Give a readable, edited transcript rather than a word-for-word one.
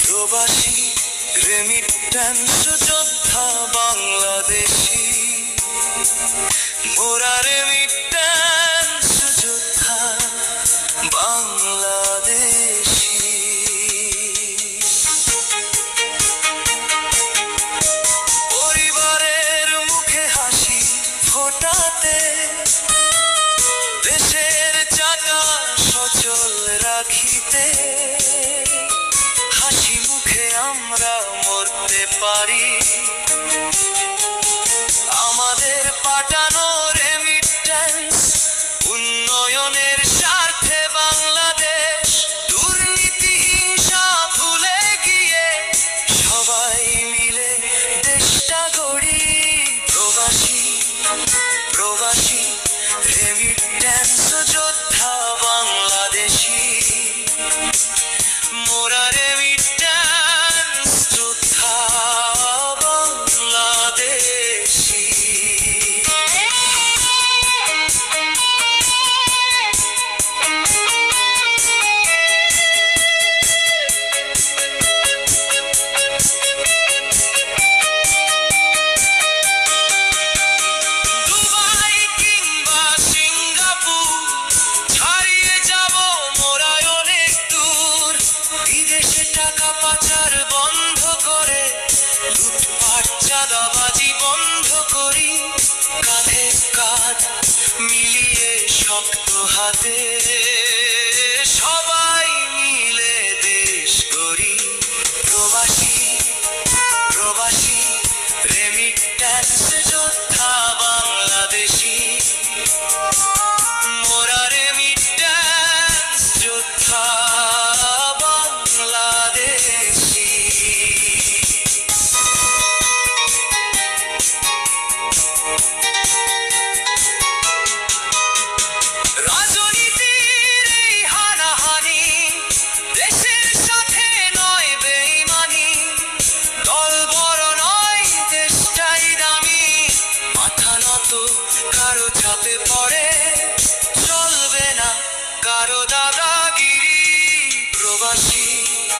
প্রবাসী রেমিট্যান্স যোদ্ধা বাংলাদেশি, মোরা রেমিট্যান্স যোদ্ধা বাংলাদেশি। পরিবারের মুখে হাসি ফোটাতে, দেশের চাকা সচল রাখিতে, হাসি মুখে আমরা মরতে পারি। আমাদের পাঠানো রেমিট্যান্স উন্নয়নের স্বার্থে বাংলাদেশ, দুর্নীতি হিংসা ভুলে গিয়ে সবাই মিলে দেশটা গড়ি। প্রবাসী প্রবাসী রেমিট্যান্স যোদ্ধা বাংলাদেশি, মোরা রেমিট্যান্স যোদ্ধা বাংলাদেশি। দুবাই কিংবা সিঙ্গাপুর ছাড়িয়ে যাব মোরা অনেক দূর, বিদেশে টাকা পাচার